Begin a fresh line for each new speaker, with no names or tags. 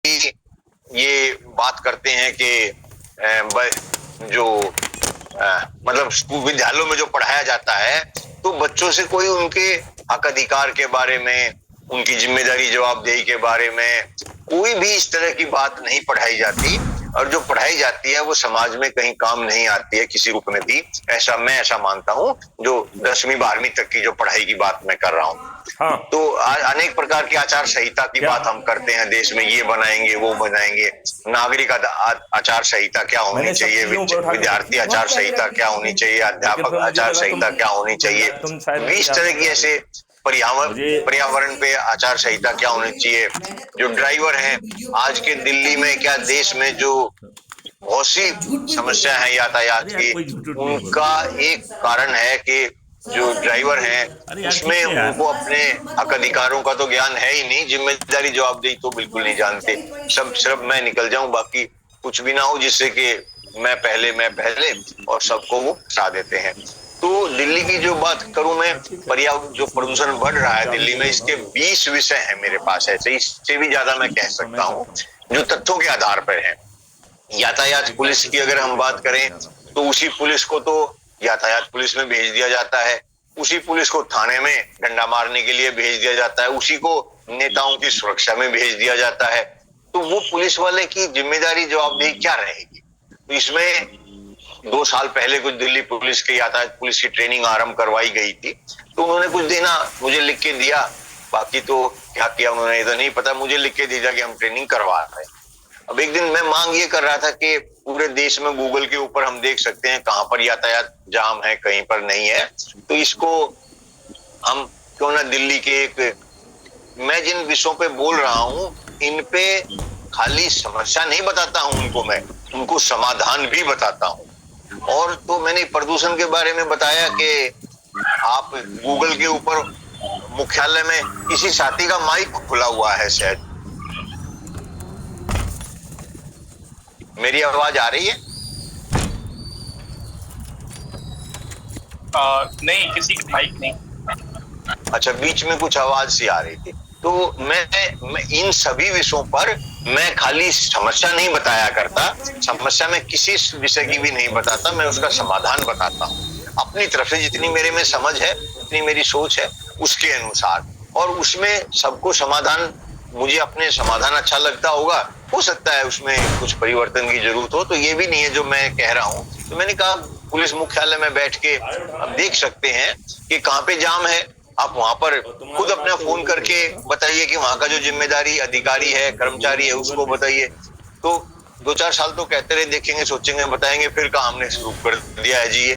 ये बात करते हैं कि जो मतलब स्कूल विद्यालयों में जो पढ़ाया जाता है, तो बच्चों से कोई उनके हक अधिकार के बारे में, उनकी जिम्मेदारी जवाबदेही के बारे में कोई भी इस तरह की बात नहीं पढ़ाई जाती। और जो पढ़ाई जाती है वो समाज में कहीं काम नहीं आती है किसी रूप में भी। मैं ऐसा मानता हूँ। जो 10वीं 12वीं तक की जो पढ़ाई की बात मैं कर रहा हूँ,
हाँ।
तो अनेक प्रकार की आचार संहिता की
क्या
बात हम करते हैं, देश में ये बनाएंगे वो बनाएंगे। नागरिक आचार संहिता क्या होनी
मैंने सब
चाहिए,
चीजों पर उठा के
विद्यार्थी
रखी है,
आचार संहिता क्या होनी चाहिए,
लेकिन
अध्यापक
फिर मुझे
आचार
लगा
संहिता क्या होनी चाहिए,
तुम शायद नहीं
20
जा
तरह की
पाओगे आगे।
ऐसे पर्यावरण
मुझे
पर्यावरण पे आचार संहिता क्या होनी चाहिए। जो ड्राइवर हैं आज के दिल्ली में, क्या देश में जो बहुत सी समस्या है यातायात
अरे यार
की,
कोई झूठ झूठ नहीं बोल।
उनका एक कारण है कि जो ड्राइवर हैं
अरे यार ठीक
उसमें
है यार।
उनको अपने हक अधिकारों का तो ज्ञान है ही नहीं, जिम्मेदारी जवाबदेही तो बिल्कुल नहीं जानते। सब सिर्फ मैं निकल जाऊं, बाकी कुछ भी ना हो, जिससे कि मैं पहले और सबको वो फंसा देते हैं। तो दिल्ली की जो बात करूं मैं,
ठीक है।
पर्यावरण जो प्रदूषण बढ़ रहा है
चाबी
दिल्ली
दे
में,
दो ना।
इसके 20 विषय हैं मेरे पास ऐसे, इससे भी ज्यादा मैं कह
हाँ मैं
सकता हूं,
करता हूँ।
जो तथ्यों के आधार पर है। यातायात
एक बार
पुलिस
फिर
की
से
अगर
मुझे
हम
वही
बात
बात
करें,
समझाना पड़ेगा।
तो उसी पुलिस को तो यातायात पुलिस में भेज दिया जाता है, उसी पुलिस को थाने में डंडा मारने के लिए भेज दिया जाता है, उसी को नेताओं की सुरक्षा में भेज दिया जाता है। तो वो पुलिस वाले की जिम्मेदारी जवाबदेही क्या रहेगी? तो इसमें 2 साल पहले कुछ दिल्ली पुलिस के यातायात पुलिस की ट्रेनिंग आरंभ करवाई गई थी, तो उन्होंने कुछ देना मुझे लिख के दिया। बाकी तो क्या किया उन्होंने तो नहीं पता, मुझे लिख के दिया कि हम ट्रेनिंग करवा रहे हैं। अब एक दिन मैं मांग ये कर रहा था कि पूरे देश में गूगल के ऊपर हम देख सकते हैं कहां पर यातायात जाम है, कहीं पर नहीं है। तो इसको हम क्यों ना दिल्ली के एक, मैं जिन विषयों पे बोल रहा हूं, इन पे खाली समस्या नहीं बताता हूं उनको, मैं उनको समाधान भी बताता हूं। और तो मैंने प्रदूषण के बारे में बताया कि आप गूगल के ऊपर मुख्यालय में किसी साथी का माइक खुला हुआ है शायद। मेरी आवाज आ रही है?
नहीं, किसी का बाइक नहीं।
अच्छा, बीच में कुछ आवाज सी आ रही थी। तो मैं इन सभी विषयों पर मैं खाली समस्या नहीं बताया करता, समस्या में किसी विषय की भी नहीं बताता, मैं उसका समाधान बताता हूँ अपनी तरफ से, जितनी मेरे में समझ है, जितनी मेरी सोच है उसके अनुसार। और उसमें सबको समाधान, मुझे अपने समाधान अच्छा लगता होगा, हो सकता है उसमें कुछ परिवर्तन की जरूरत हो, तो ये भी नहीं है जो मैं कह रहा हूँ। तो मैंने कहा पुलिस मुख्यालय में बैठ के अब देख सकते हैं कि कहाँ पे जाम है, आप वहां पर
और तुम्हारे
खुद
पास
अपना
तो
फोन
गूगल पे
करके
होगा था।
बताइए कि वहां का जो जिम्मेदारी अधिकारी है,
गूगल
कर्मचारी है,
गूगल
उसको
पे
बताइए। तो 2-4 साल तो कहते रहे, देखेंगे, सोचेंगे, बताएंगे, फिर काम हमने शुरू कर दिया है जी।